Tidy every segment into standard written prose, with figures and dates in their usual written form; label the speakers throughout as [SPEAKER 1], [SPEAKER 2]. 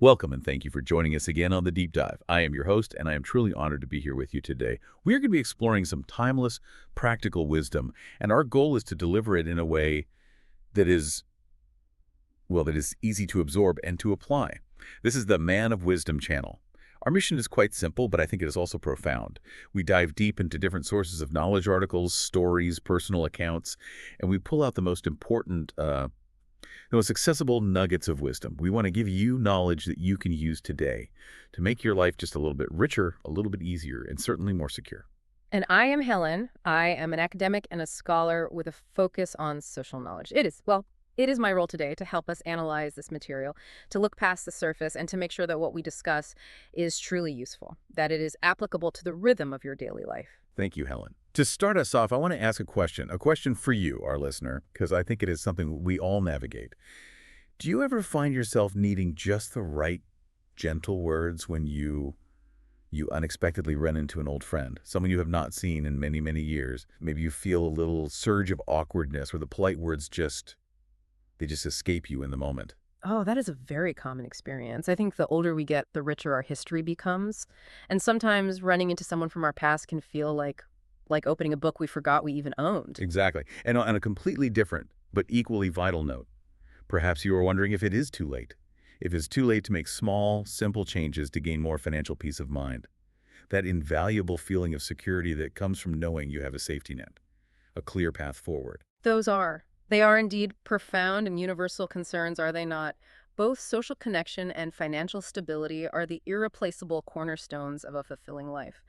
[SPEAKER 1] Welcome and thank you for joining us again on The Deep Dive. I am your host, and I am truly honored to be here with you today. We are going to be exploring some timeless, practical wisdom, and our goal is to deliver it in a way that is, that is easy to absorb and to apply. This is the Man of Wisdom channel. Our mission is quite simple, but I think it is also profound. We dive deep into different sources of knowledge articles, stories, personal accounts, and we pull out the most important the most accessible nuggets of wisdom. We want to give you knowledge that you can use today to make your life just a little bit richer, a little bit easier, and certainly more secure.
[SPEAKER 2] And I am Helen. I am an academic and a scholar with a focus on social knowledge. It is my role today to help us analyze this material, to look past the surface, and to make sure that what we discuss is truly useful, that it is applicable to the rhythm of your daily life.
[SPEAKER 1] Thank you, Helen. To start us off, I want to ask a question for you, our listener, because I think it is something we all navigate. Do you ever find yourself needing just the right gentle words when you unexpectedly run into an old friend, someone you have not seen in many, many years? Maybe you feel a little surge of awkwardness where the polite words they just escape you in the moment.
[SPEAKER 2] Oh, that is a very common experience. I think the older we get, the richer our history becomes. And sometimes running into someone from our past can feel like opening a book we forgot we even owned.
[SPEAKER 1] Exactly. And on a completely different but equally vital note, perhaps you are wondering if it is too late. If it's too late to make small, simple changes to gain more financial peace of mind. That invaluable feeling of security that comes from knowing you have a safety net, a clear path forward.
[SPEAKER 2] They are indeed profound and universal concerns, are they not? Both social connection and financial stability are the irreplaceable cornerstones of a fulfilling life,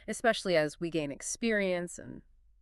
[SPEAKER 2] especially as we gain experience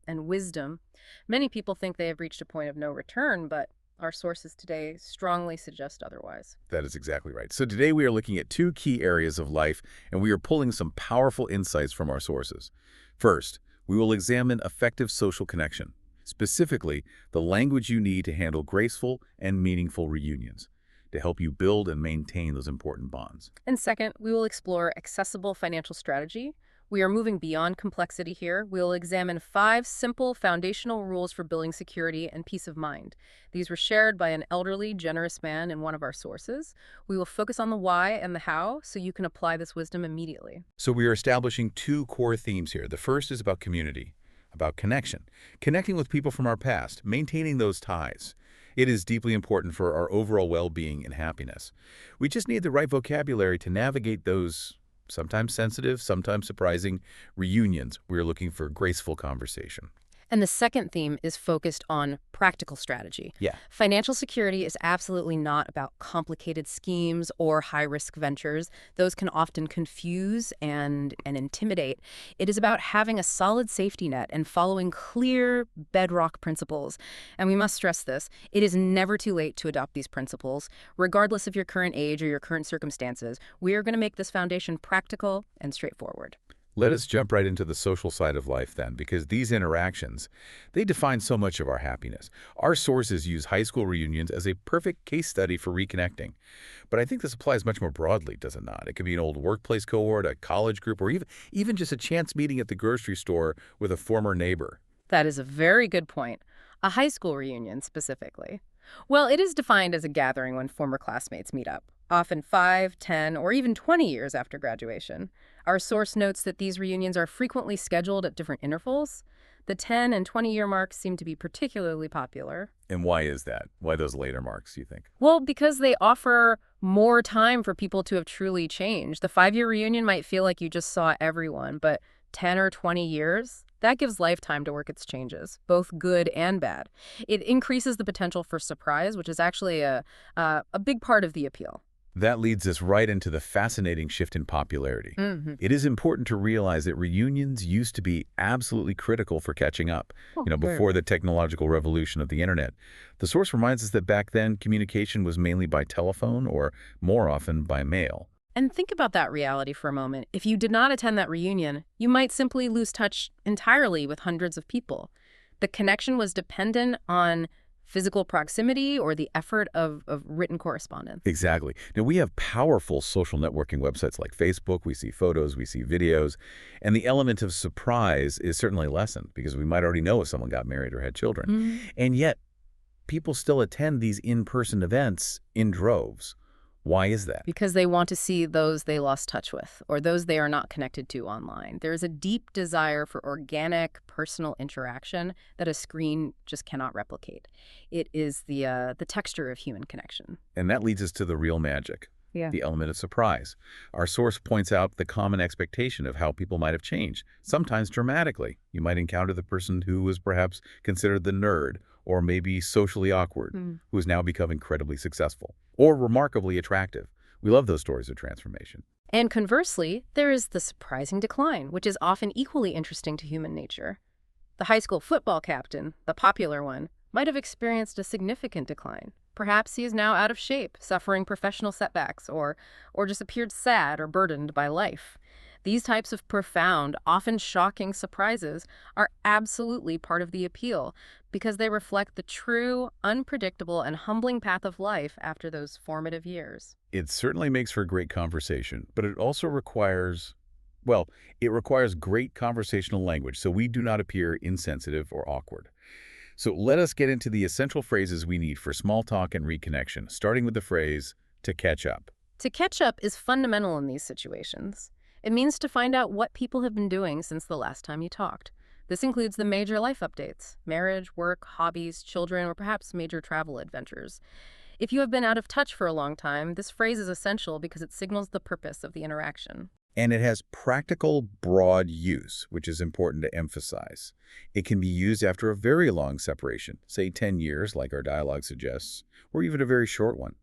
[SPEAKER 2] and wisdom. Many people think they have reached a point of no return, but our sources today strongly suggest otherwise.
[SPEAKER 1] That is exactly right. So today we are looking at two key areas of life, and we are pulling some powerful insights from our sources. First, we will examine effective social connection, specifically the language you need to handle graceful and meaningful reunions, to help you build and maintain those important bonds.
[SPEAKER 2] And second, we will explore accessible financial strategy. We are moving beyond complexity here. We will examine 5 simple foundational rules for building security and peace of mind. These were shared by an elderly, generous man in one of our sources. We will focus on the why and the how so you can apply this wisdom immediately.
[SPEAKER 1] So we are establishing 2 core themes here. The first is about community, about connection, connecting with people from our past, maintaining those ties. It is deeply important for our overall well-being and happiness. We just need the right vocabulary to navigate those sometimes sensitive, sometimes surprising reunions. We're looking for graceful conversation.
[SPEAKER 2] And the second theme is focused on practical strategy.
[SPEAKER 1] Yeah.
[SPEAKER 2] Financial security is absolutely not about complicated schemes or high-risk ventures. Those can often confuse and intimidate. It is about having a solid safety net and following clear bedrock principles. And we must stress this, it is never too late to adopt these principles. Regardless of your current age or your current circumstances, we are going to make this foundation practical and straightforward.
[SPEAKER 1] Let us jump right into the social side of life then, because these interactions, they define so much of our happiness. Our sources use high school reunions as a perfect case study for reconnecting. But I think this applies much more broadly, does it not? It could be an old workplace cohort, a college group, or even just a chance meeting at the grocery store with a former neighbor.
[SPEAKER 2] That is a very good point. A high school reunion, specifically. Well, it is defined as a gathering when former classmates meet up, often 5, 10, or even 20 years after graduation. Our source notes that these reunions are frequently scheduled at different intervals. The 10 and 20-year marks seem to be particularly popular.
[SPEAKER 1] And why is that? Why those later marks, do you think?
[SPEAKER 2] Well, because they offer more time for people to have truly changed. The 5-year reunion might feel like you just saw everyone, but 10 or 20 years, that gives lifetime to work its changes, both good and bad. It increases the potential for surprise, which is actually a big part of the appeal.
[SPEAKER 1] That leads us right into the fascinating shift in popularity. It is important to realize that reunions used to be absolutely critical for catching up, before the technological revolution of the internet. The source reminds us that back then, communication was mainly by telephone or more often by mail.
[SPEAKER 2] And think about that reality for a moment. If you did not attend that reunion, you might simply lose touch entirely with hundreds of people. The connection was dependent on physical proximity or the effort of written correspondence.
[SPEAKER 1] Exactly. Now, we have powerful social networking websites like Facebook. We see photos, we see videos, and the element of surprise is certainly lessened because we might already know if someone got married or had children. And yet, people still attend these in-person events in droves. Why is that?
[SPEAKER 2] Because they want to see those they lost touch with or those they are not connected to online. There is a deep desire for organic, personal interaction that a screen just cannot replicate. It is the texture of human connection.
[SPEAKER 1] And that leads us to the real magic,
[SPEAKER 2] Yeah.
[SPEAKER 1] the element of surprise. Our source points out the common expectation of how people might have changed, sometimes dramatically. You might encounter the person who was perhaps considered the nerd or maybe socially awkward, who has now become incredibly successful or remarkably attractive. We love those stories of transformation.
[SPEAKER 2] And conversely, there is the surprising decline, which is often equally interesting to human nature. The high school football captain, the popular one, might have experienced a significant decline. Perhaps he is now out of shape, suffering professional setbacks, or just appeared sad or burdened by life. These types of profound, often shocking surprises are absolutely part of the appeal because they reflect the true, unpredictable, and humbling path of life after those formative years.
[SPEAKER 1] It certainly makes for great conversation, but it also requires, well, it requires great conversational language so we do not appear insensitive or awkward. So let us get into the essential phrases we need for small talk and reconnection, starting with the phrase, to catch up.
[SPEAKER 2] To catch up is fundamental in these situations. It means to find out what people have been doing since the last time you talked. This includes the major life updates, marriage, work, hobbies, children, or perhaps major travel adventures. If you have been out of touch for a long time, this phrase is essential because it signals the purpose of the interaction.
[SPEAKER 1] And it has practical, broad use, which is important to emphasize. It can be used after a very long separation, say 10 years, like our dialogue suggests, or even a very short one.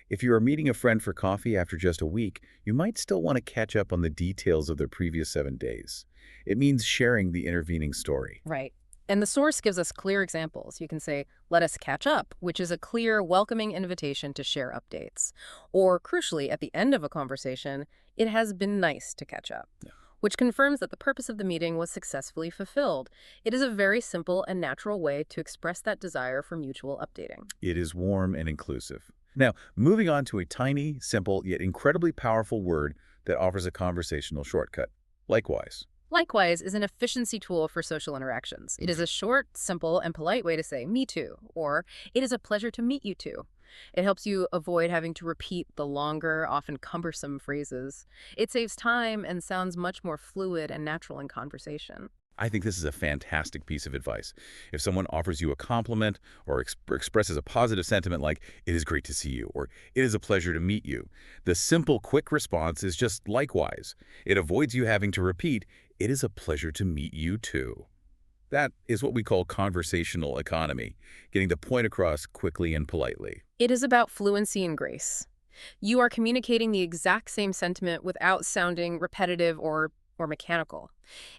[SPEAKER 1] If you are meeting a friend for coffee after just a week, you might still want to catch up on the details of their previous 7 days. It means sharing the intervening story.
[SPEAKER 2] Right. And the source gives us clear examples. You can say, let us catch up, which is a clear, welcoming invitation to share updates. Or, crucially, at the end of a conversation, it has been nice to catch up, which confirms that the purpose of the meeting was successfully fulfilled. It is a very simple and natural way to express that desire for mutual updating.
[SPEAKER 1] It is warm and inclusive. Now, moving on to a tiny, simple, yet incredibly powerful word that offers a conversational shortcut. Likewise.
[SPEAKER 2] Likewise is an efficiency tool for social interactions. It is a short, simple, and polite way to say, me too, or it is a pleasure to meet you too. It helps you avoid having to repeat the longer, often cumbersome phrases. It saves time and sounds much more fluid and natural in conversation.
[SPEAKER 1] I think this is a fantastic piece of advice. If someone offers you a compliment or expresses a positive sentiment like, it is great to see you, or it is a pleasure to meet you, the simple, quick response is just likewise. It avoids you having to repeat, it is a pleasure to meet you too. That is what we call conversational economy, getting the point across quickly and politely.
[SPEAKER 2] It is about fluency and grace. You are communicating the exact same sentiment without sounding repetitive or mechanical.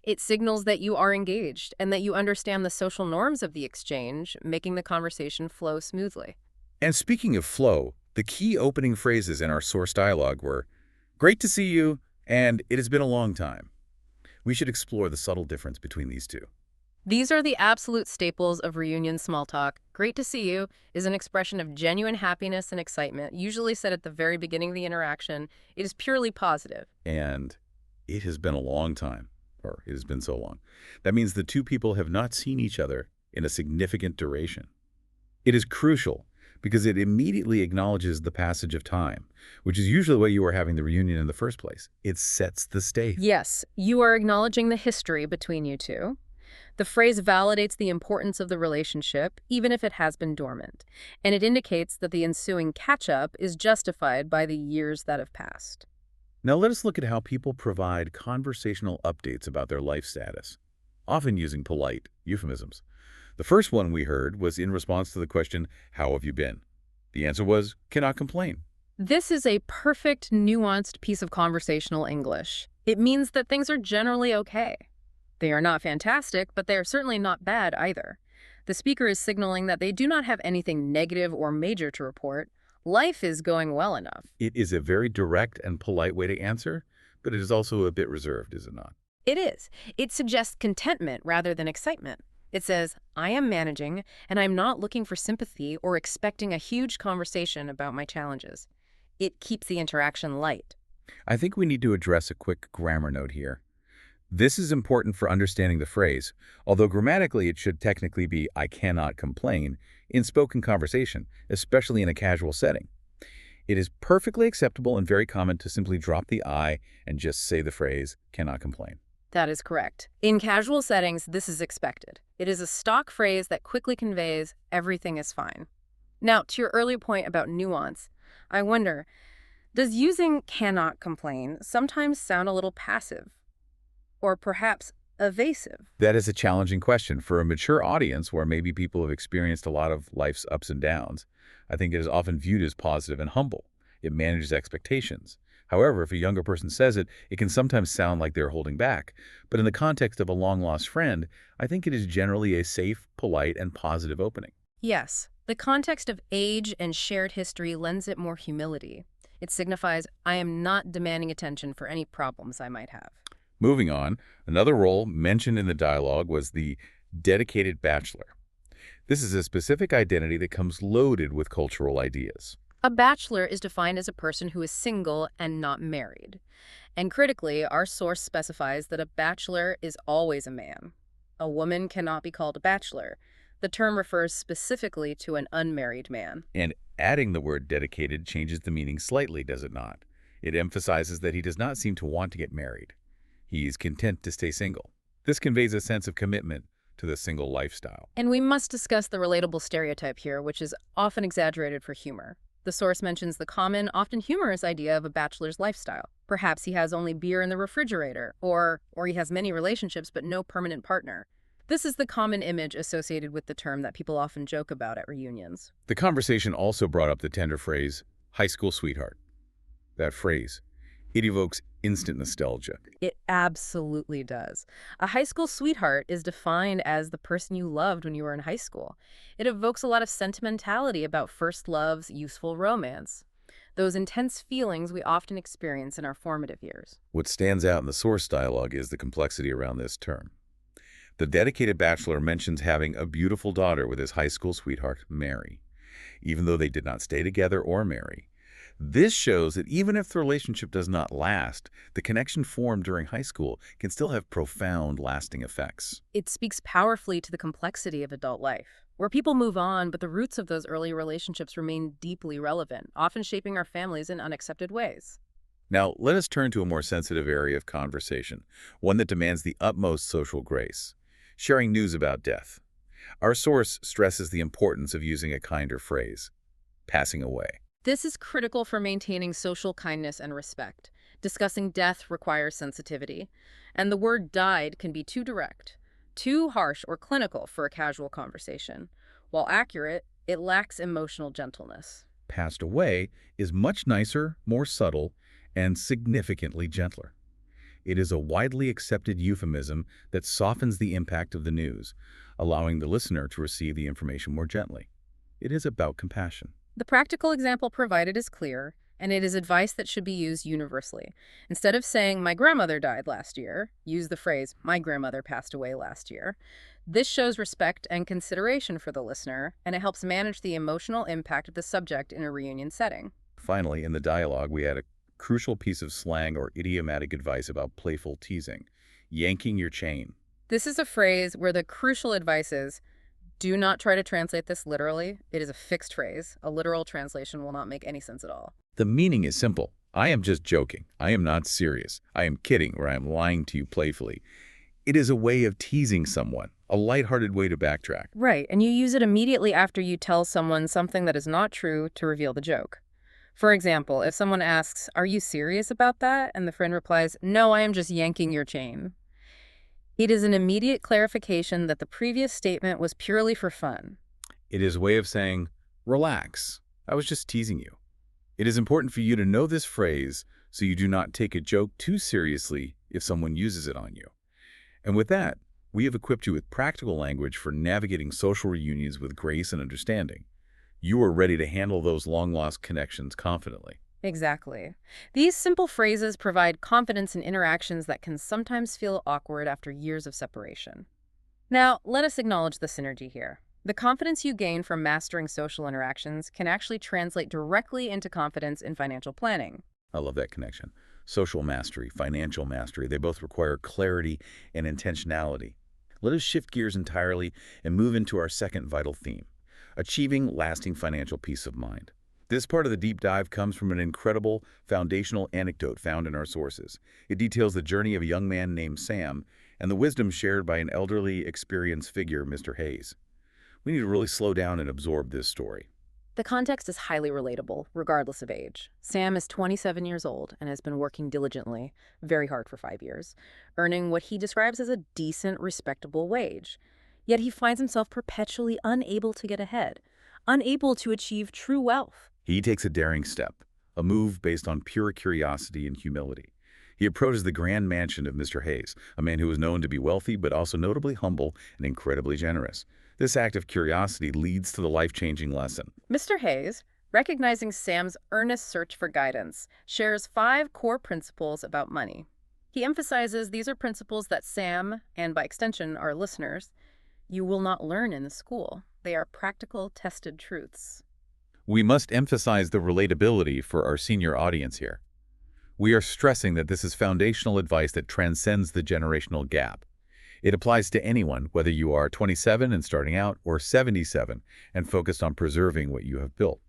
[SPEAKER 2] It signals that you are engaged and that you understand the social norms of the exchange, making the conversation flow smoothly.
[SPEAKER 1] And speaking of flow, the key opening phrases in our source dialogue were, great to see you, and it has been a long time. We should explore the subtle difference between these two.
[SPEAKER 2] These are the absolute staples of reunion small talk. Great to see you is an expression of genuine happiness and excitement, usually said at the very beginning of the interaction. It is purely positive.
[SPEAKER 1] And it has been a long time, or it has been so long. That means the two people have not seen each other in a significant duration. It is crucial because it immediately acknowledges the passage of time, which is usually why you are having the reunion in the first place. It sets the stage.
[SPEAKER 2] Yes, you are acknowledging the history between you two. The phrase validates the importance of the relationship, even if it has been dormant, and it indicates that the ensuing catch-up is justified by the years that have passed.
[SPEAKER 1] Now let us look at how people provide conversational updates about their life status, often using polite euphemisms. The first one we heard was in response to the question, how have you been? The answer was, cannot complain.
[SPEAKER 2] This is a perfect, nuanced piece of conversational English. It means that things are generally okay. They are not fantastic, but they are certainly not bad either. The speaker is signaling that they do not have anything negative or major to report. Life is going well enough.
[SPEAKER 1] It is a very direct and polite way to answer, but it is also a bit reserved, is it not?
[SPEAKER 2] It is. It suggests contentment rather than excitement. It says, I am managing, and I'm not looking for sympathy or expecting a huge conversation about my challenges. It keeps the interaction light.
[SPEAKER 1] I think we need to address a quick grammar note here. This is important for understanding the phrase, although grammatically it should technically be I cannot complain in spoken conversation, especially in a casual setting. It is perfectly acceptable and very common to simply drop the I and just say the phrase, cannot complain.
[SPEAKER 2] That is correct. In casual settings, this is expected. It is a stock phrase that quickly conveys everything is fine. Now, to your earlier point about nuance, I wonder, does using cannot complain sometimes sound a little passive or perhaps evasive?
[SPEAKER 1] That is a challenging question. For a mature audience where maybe people have experienced a lot of life's ups and downs, I think it is often viewed as positive and humble. It manages expectations. However, if a younger person says it, it can sometimes sound like they're holding back. But in the context of a long-lost friend, I think it is generally a safe, polite, and positive opening.
[SPEAKER 2] Yes, the context of age and shared history lends it more humility. It signifies I am not demanding attention for any problems I might have.
[SPEAKER 1] Moving on, another role mentioned in the dialogue was the dedicated bachelor. This is a specific identity that comes loaded with cultural ideas.
[SPEAKER 2] A bachelor is defined as a person who is single and not married. And critically, our source specifies that a bachelor is always a man. A woman cannot be called a bachelor. The term refers specifically to an unmarried man.
[SPEAKER 1] And adding the word dedicated changes the meaning slightly, does it not? It emphasizes that he does not seem to want to get married. He is content to stay single. This conveys a sense of commitment to the single lifestyle.
[SPEAKER 2] And we must discuss the relatable stereotype here, which is often exaggerated for humor. The source mentions the common, often humorous idea of a bachelor's lifestyle. Perhaps he has only beer in the refrigerator, or he has many relationships but no permanent partner. This is the common image associated with the term that people often joke about at reunions.
[SPEAKER 1] The conversation also brought up the tender phrase, high school sweetheart. That phrase, it evokes instant nostalgia.
[SPEAKER 2] It absolutely does. A high school sweetheart is defined as the person you loved when you were in high school. It evokes a lot of sentimentality about first love's youthful romance, those intense feelings we often experience in our formative years.
[SPEAKER 1] What stands out in the source dialogue is the complexity around this term. The dedicated bachelor mentions having a beautiful daughter with his high school sweetheart, Mary, even though they did not stay together or marry. This shows that even if the relationship does not last, the connection formed during high school can still have profound, lasting effects.
[SPEAKER 2] It speaks powerfully to the complexity of adult life, where people move on, but the roots of those early relationships remain deeply relevant, often shaping our families in unaccepted ways.
[SPEAKER 1] Now, let us turn to a more sensitive area of conversation, one that demands the utmost social grace: sharing news about death. Our source stresses the importance of using a kinder phrase, passing away.
[SPEAKER 2] This is critical for maintaining social kindness and respect. Discussing death requires sensitivity, and the word died can be too direct, too harsh or clinical for a casual conversation. While accurate, it lacks emotional gentleness.
[SPEAKER 1] Passed away is much nicer, more subtle, and significantly gentler. It is a widely accepted euphemism that softens the impact of the news, allowing the listener to receive the information more gently. It is about compassion.
[SPEAKER 2] The practical example provided is clear, and it is advice that should be used universally. Instead of saying, my grandmother died last year, use the phrase, my grandmother passed away last year. This shows respect and consideration for the listener, and it helps manage the emotional impact of the subject in a reunion setting.
[SPEAKER 1] Finally, in the dialogue, we had a crucial piece of slang or idiomatic advice about playful teasing, yanking your chain.
[SPEAKER 2] This is a phrase where the crucial advice is, do not try to translate this literally. It is a fixed phrase. A literal translation will not make any sense at all.
[SPEAKER 1] The meaning is simple. I am just joking. I am not serious. I am kidding, or I am lying to you playfully. It is a way of teasing someone, a lighthearted way to backtrack.
[SPEAKER 2] Right, and you use it immediately after you tell someone something that is not true to reveal the joke. For example, if someone asks, are you serious about that? And the friend replies, no, I am just yanking your chain. It is an immediate clarification that the previous statement was purely for fun.
[SPEAKER 1] It is a way of saying, relax, I was just teasing you. It is important for you to know this phrase so you do not take a joke too seriously if someone uses it on you. And with that, we have equipped you with practical language for navigating social reunions with grace and understanding. You are ready to handle those long-lost connections confidently.
[SPEAKER 2] Exactly. These simple phrases provide confidence in interactions that can sometimes feel awkward after years of separation. Now, let us acknowledge the synergy here. The confidence you gain from mastering social interactions can actually translate directly into confidence in financial planning.
[SPEAKER 1] I love that connection. Social mastery, financial mastery, they both require clarity and intentionality. Let us shift gears entirely and move into our second vital theme: achieving lasting financial peace of mind. This part of the deep dive comes from an incredible foundational anecdote found in our sources. It details the journey of a young man named Sam and the wisdom shared by an elderly, experienced figure, Mr. Hayes. We need to really slow down and absorb this story.
[SPEAKER 2] The context is highly relatable, regardless of age. Sam is 27 years old and has been working diligently, very hard for 5 years, earning what he describes as a decent, respectable wage. Yet he finds himself perpetually unable to get ahead, unable to achieve true wealth.
[SPEAKER 1] He takes a daring step, a move based on pure curiosity and humility. He approaches the grand mansion of Mr. Hayes, a man who was known to be wealthy but also notably humble and incredibly generous. This act of curiosity leads to the life-changing lesson.
[SPEAKER 2] Mr. Hayes, recognizing Sam's earnest search for guidance, shares 5 core principles about money. He emphasizes these are principles that Sam, and by extension our listeners, you will not learn in the school. They are practical, tested truths.
[SPEAKER 1] We must emphasize the relatability for our senior audience here. We are stressing that this is foundational advice that transcends the generational gap. It applies to anyone, whether you are 27 and starting out or 77 and focused on preserving what you have built.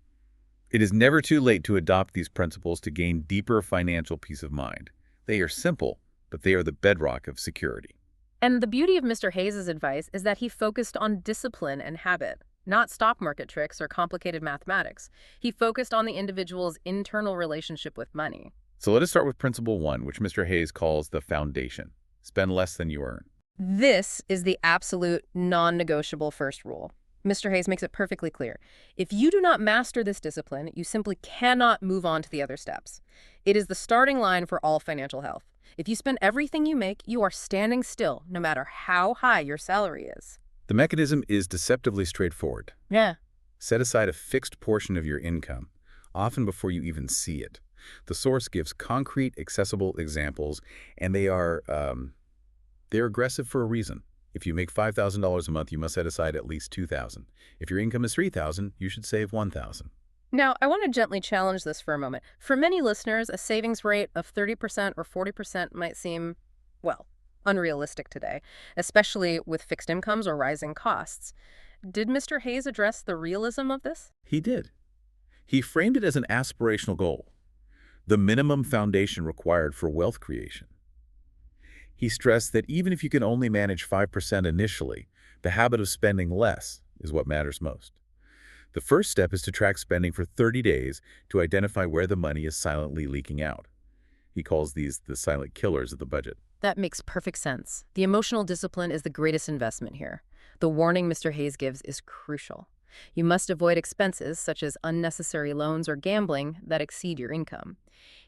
[SPEAKER 1] It is never too late to adopt these principles to gain deeper financial peace of mind. They are simple, but they are the bedrock of security.
[SPEAKER 2] And the beauty of Mr. Hayes' advice is that he focused on discipline and habit, not stock market tricks or complicated mathematics. He focused on the individual's internal relationship with money.
[SPEAKER 1] So let us start with Principle 1, which Mr. Hayes calls the foundation. Spend less than you earn.
[SPEAKER 2] This is the absolute non-negotiable first rule. Mr. Hayes makes it perfectly clear. If you do not master this discipline, you simply cannot move on to the other steps. It is the starting line for all financial health. If you spend everything you make, you are standing still, no matter how high your salary is.
[SPEAKER 1] The mechanism is deceptively straightforward.
[SPEAKER 2] Yeah.
[SPEAKER 1] Set aside a fixed portion of your income, often before you even see it. The source gives concrete, accessible examples, and they're aggressive for a reason. If you make $5,000 a month, you must set aside at least $2,000. If your income is $3,000, you should save $1,000.
[SPEAKER 2] Now, I want to gently challenge this for a moment. For many listeners, a savings rate of 30% or 40% might seem, well, unrealistic today, especially with fixed incomes or rising costs. Did Mr. Hayes address the realism of this?
[SPEAKER 1] He did. He framed it as an aspirational goal, the minimum foundation required for wealth creation. He stressed that even if you can only manage 5% initially, the habit of spending less is what matters most. The first step is to track spending for 30 days to identify where the money is silently leaking out. He calls these the silent killers of the budget.
[SPEAKER 2] That makes perfect sense. The emotional discipline is the greatest investment here. The warning Mr. Hayes gives is crucial. You must avoid expenses such as unnecessary loans or gambling that exceed your income.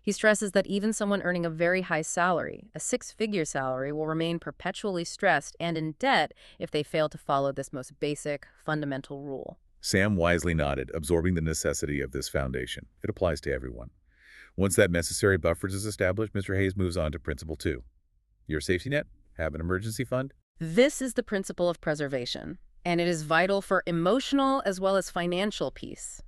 [SPEAKER 2] He stresses that even someone earning a very high salary, a 6-figure salary, will remain perpetually stressed and in debt if they fail to follow this most basic, fundamental rule.
[SPEAKER 1] Sam wisely nodded, absorbing the necessity of this foundation. It applies to everyone. Once that necessary buffer is established, Mr. Hayes moves on to Principle 2. Your safety net? Have an emergency fund?
[SPEAKER 2] This is the principle of preservation, and it is vital for emotional as well as financial peace.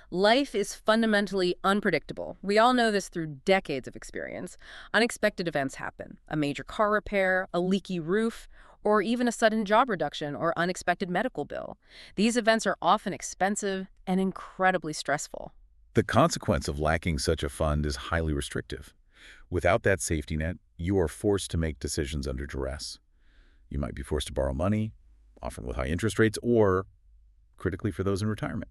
[SPEAKER 2] Life is fundamentally unpredictable. We all know this through decades of experience. Unexpected events happen. A major car repair, a leaky roof, or even a sudden job reduction or unexpected medical bill. These events are often expensive and incredibly stressful.
[SPEAKER 1] The consequence of lacking such a fund is highly restrictive. Without that safety net, you are forced to make decisions under duress. You might be forced to borrow money, often with high interest rates, or, critically for those in retirement,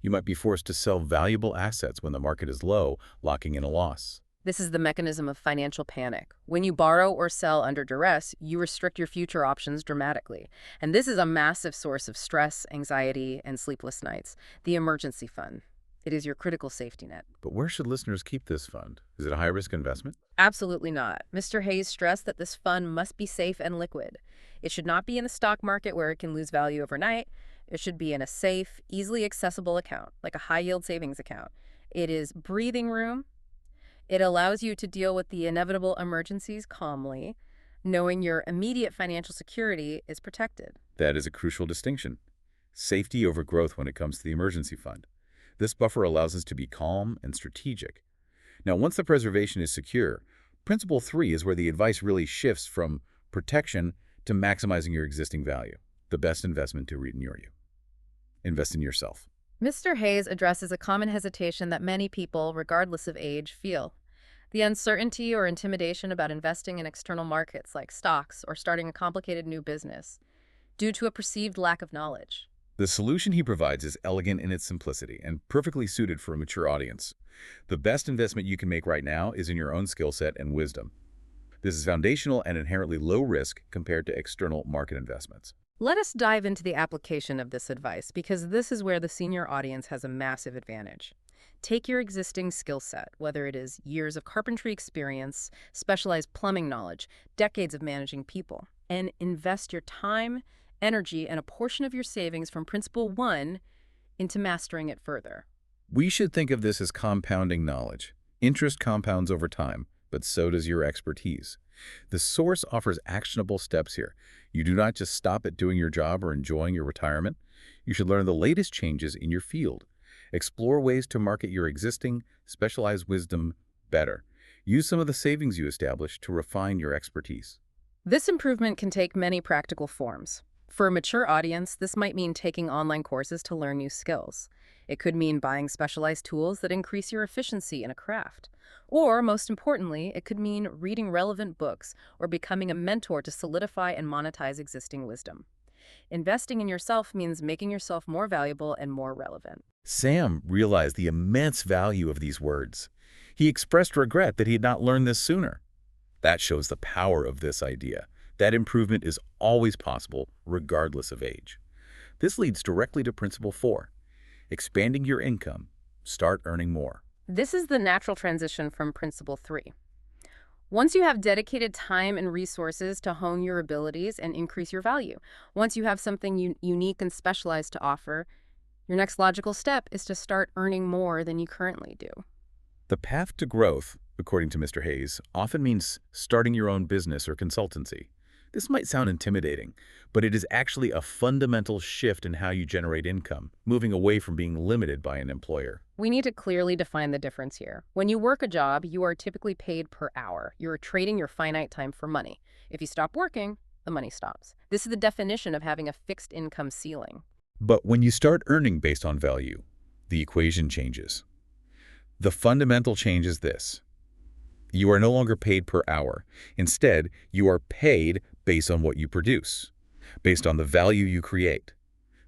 [SPEAKER 1] you might be forced to sell valuable assets when the market is low, locking in a loss.
[SPEAKER 2] This is the mechanism of financial panic. When you borrow or sell under duress, you restrict your future options dramatically. And this is a massive source of stress, anxiety, and sleepless nights. The emergency fund. It is your critical safety net.
[SPEAKER 1] But where should listeners keep this fund? Is it a high-risk investment?
[SPEAKER 2] Absolutely not. Mr. Hayes stressed that this fund must be safe and liquid. It should not be in the stock market where it can lose value overnight. It should be in a safe, easily accessible account, like a high-yield savings account. It is breathing room. It allows you to deal with the inevitable emergencies calmly, knowing your immediate financial security is protected.
[SPEAKER 1] That is a crucial distinction. Safety over growth when it comes to the emergency fund. This buffer allows us to be calm and strategic. Now, once the preservation is secure, Principle 3 is where the advice really shifts from protection to maximizing your existing value. The best investment to renew you. Invest in yourself.
[SPEAKER 2] Mr. Hayes addresses a common hesitation that many people, regardless of age, feel: the uncertainty or intimidation about investing in external markets like stocks or starting a complicated new business due to a perceived lack of knowledge.
[SPEAKER 1] The solution he provides is elegant in its simplicity and perfectly suited for a mature audience. The best investment you can make right now is in your own skill set and wisdom. This is foundational and inherently low risk compared to external market investments.
[SPEAKER 2] Let us dive into the application of this advice because this is where the senior audience has a massive advantage. Take your existing skill set, whether it is years of carpentry experience, specialized plumbing knowledge, decades of managing people, and invest your time, energy, and a portion of your savings from Principle 1 into mastering it further.
[SPEAKER 1] We should think of this as compounding knowledge. Interest compounds over time, but so does your expertise. The source offers actionable steps here. You do not just stop at doing your job or enjoying your retirement. You should learn the latest changes in your field. Explore ways to market your existing, specialized wisdom better. Use some of the savings you establish to refine your expertise.
[SPEAKER 2] This improvement can take many practical forms. For a mature audience, this might mean taking online courses to learn new skills. It could mean buying specialized tools that increase your efficiency in a craft. Or, most importantly, it could mean reading relevant books or becoming a mentor to solidify and monetize existing wisdom. Investing in yourself means making yourself more valuable and more relevant.
[SPEAKER 1] Sam realized the immense value of these words. He expressed regret that he had not learned this sooner. That shows the power of this idea. That improvement is always possible, regardless of age. This leads directly to Principle 4. Expanding your income. Start earning more.
[SPEAKER 2] This is the natural transition from Principle 3. Once you have dedicated time and resources to hone your abilities and increase your value, once you have something unique and specialized to offer, your next logical step is to start earning more than you currently do.
[SPEAKER 1] The path to growth, according to Mr. Hayes, often means starting your own business or consultancy. This might sound intimidating, but it is actually a fundamental shift in how you generate income, moving away from being limited by an employer.
[SPEAKER 2] We need to clearly define the difference here. When you work a job, you are typically paid per hour. You're trading your finite time for money. If you stop working, the money stops. This is the definition of having a fixed income ceiling.
[SPEAKER 1] But when you start earning based on value, the equation changes. The fundamental change is this. You are no longer paid per hour. Instead, you are paid based on what you produce, based on the value you create.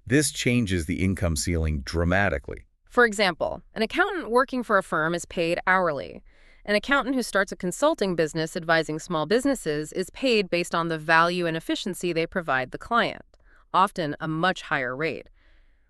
[SPEAKER 1] This changes the income ceiling dramatically.
[SPEAKER 2] For example, an accountant working for a firm is paid hourly. An accountant who starts a consulting business advising small businesses is paid based on the value and efficiency they provide the client, often a much higher rate.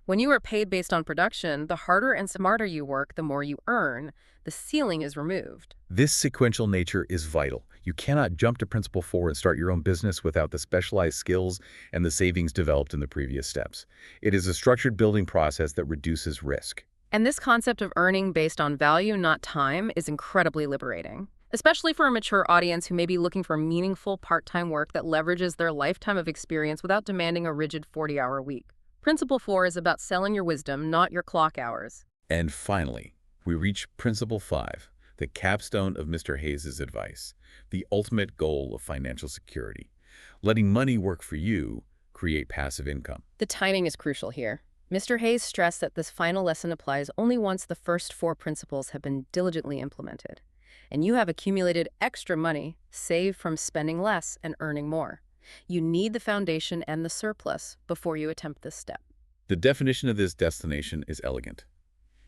[SPEAKER 2] When you are paid based on production, the harder and smarter you work, the more you earn. The ceiling is removed.
[SPEAKER 1] This sequential nature is vital. You cannot jump to Principle 4 and start your own business without the specialized skills and the savings developed in the previous steps. It is a structured building process that reduces risk.
[SPEAKER 2] And this concept of earning based on value, not time, is incredibly liberating, especially for a mature audience who may be looking for meaningful part-time work that leverages their lifetime of experience without demanding a rigid 40-hour week. Principle 4 is about selling your wisdom, not your clock hours.
[SPEAKER 1] And finally, we reach Principle 5, the capstone of Mr. Hayes' advice, the ultimate goal of financial security. Letting money work for you, create passive income.
[SPEAKER 2] The timing is crucial here. Mr. Hayes stressed that this final lesson applies only once the first 4 principles have been diligently implemented, and you have accumulated extra money, saved from spending less and earning more. You need the foundation and the surplus before you attempt this step.
[SPEAKER 1] The definition of this destination is elegant.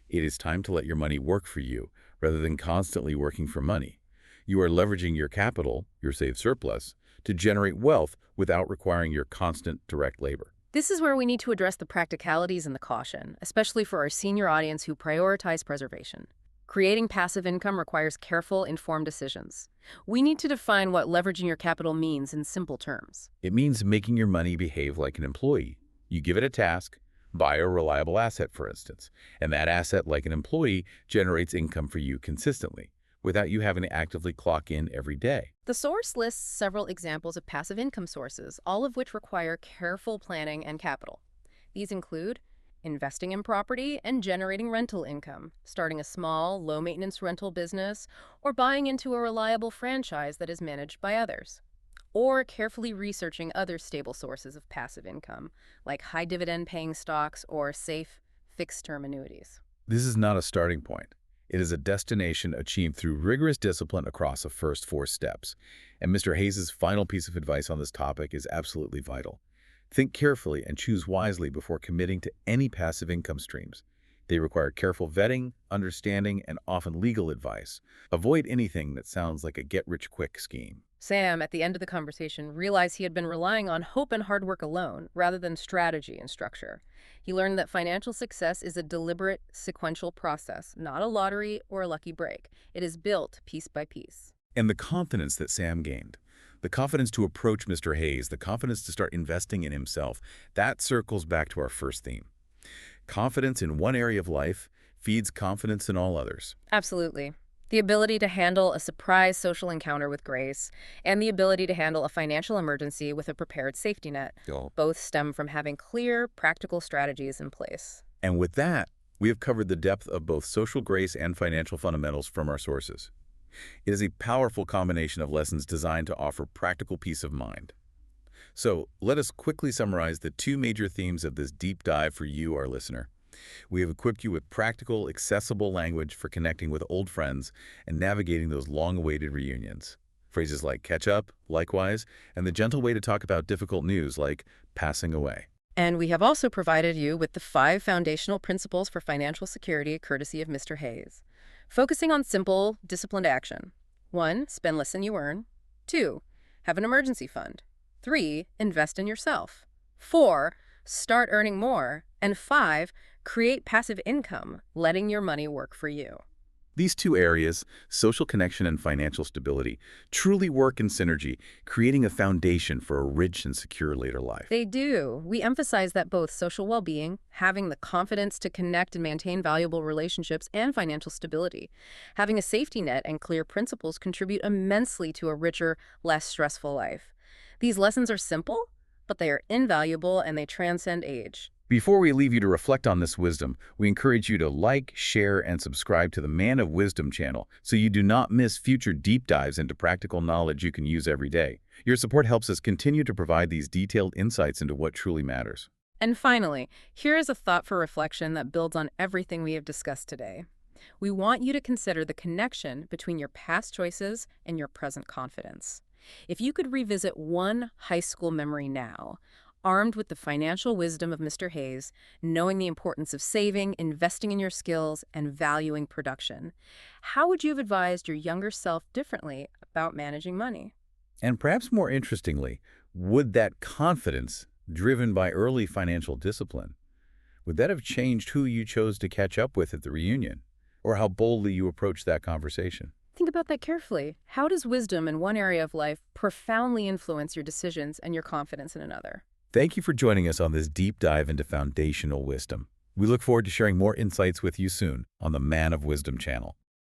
[SPEAKER 1] It is time to let your money work for you rather than constantly working for money. You are leveraging your capital, your saved surplus, to generate wealth without requiring your constant direct labor.
[SPEAKER 2] This is where we need to address the practicalities and the caution, especially for our senior audience who prioritize preservation. Creating passive income requires careful, informed decisions. We need to define what leveraging your capital means in simple terms.
[SPEAKER 1] It means making your money behave like an employee. You give it a task, buy a reliable asset, for instance, and that asset, like an employee, generates income for you consistently, without you having to actively clock in every day.
[SPEAKER 2] The source lists several examples of passive income sources, all of which require careful planning and capital. These include investing in property and generating rental income, starting a small, low-maintenance rental business, or buying into a reliable franchise that is managed by others, or carefully researching other stable sources of passive income, like high dividend-paying stocks or safe, fixed-term annuities.
[SPEAKER 1] This is not a starting point. It is a destination achieved through rigorous discipline across the first 4 steps. And Mr. Hayes' final piece of advice on this topic is absolutely vital. Think carefully and choose wisely before committing to any passive income streams. They require careful vetting, understanding, and often legal advice. Avoid anything that sounds like a get-rich-quick scheme.
[SPEAKER 2] Sam, at the end of the conversation, realized he had been relying on hope and hard work alone, rather than strategy and structure. He learned that financial success is a deliberate, sequential process, not a lottery or a lucky break. It is built piece by piece.
[SPEAKER 1] And the confidence that Sam gained, the confidence to approach Mr. Hayes, the confidence to start investing in himself, that circles back to our first theme. Confidence in one area of life feeds confidence in all others.
[SPEAKER 2] Absolutely. The ability to handle a surprise social encounter with grace, and the ability to handle a financial emergency with a prepared safety net, both stem from having clear, practical strategies in place.
[SPEAKER 1] And with that, we have covered the depth of both social grace and financial fundamentals from our sources. It is a powerful combination of lessons designed to offer practical peace of mind. So, let us quickly summarize the 2 major themes of this deep dive for you, our listener. We have equipped you with practical, accessible language for connecting with old friends and navigating those long-awaited reunions. Phrases like catch up, likewise, and the gentle way to talk about difficult news like passing away.
[SPEAKER 2] And we have also provided you with the 5 foundational principles for financial security courtesy of Mr. Hayes. Focusing on simple, disciplined action. 1. Spend less than you earn. 2. Have an emergency fund. 3. Invest in yourself. 4. Start earning more. And 5. Create passive income, letting your money work for you.
[SPEAKER 1] These 2 areas, social connection and financial stability, truly work in synergy, creating a foundation for a rich and secure later life.
[SPEAKER 2] They do. We emphasize that both social well-being, having the confidence to connect and maintain valuable relationships, and financial stability, having a safety net and clear principles contribute immensely to a richer, less stressful life. These lessons are simple, but they are invaluable and they transcend age.
[SPEAKER 1] Before we leave you to reflect on this wisdom, we encourage you to like, share, and subscribe to the Man of Wisdom channel so you do not miss future deep dives into practical knowledge you can use every day. Your support helps us continue to provide these detailed insights into what truly matters.
[SPEAKER 2] And finally, here is a thought for reflection that builds on everything we have discussed today. We want you to consider the connection between your past choices and your present confidence. If you could revisit one high school memory now, armed with the financial wisdom of Mr. Hayes, knowing the importance of saving, investing in your skills, and valuing production, how would you have advised your younger self differently about managing money?
[SPEAKER 1] And perhaps more interestingly, would that confidence, driven by early financial discipline, would that have changed who you chose to catch up with at the reunion, or how boldly you approached that conversation?
[SPEAKER 2] Think about that carefully. How does wisdom in one area of life profoundly influence your decisions and your confidence in another?
[SPEAKER 1] Thank you for joining us on this deep dive into foundational wisdom. We look forward to sharing more insights with you soon on the Man of Wisdom channel.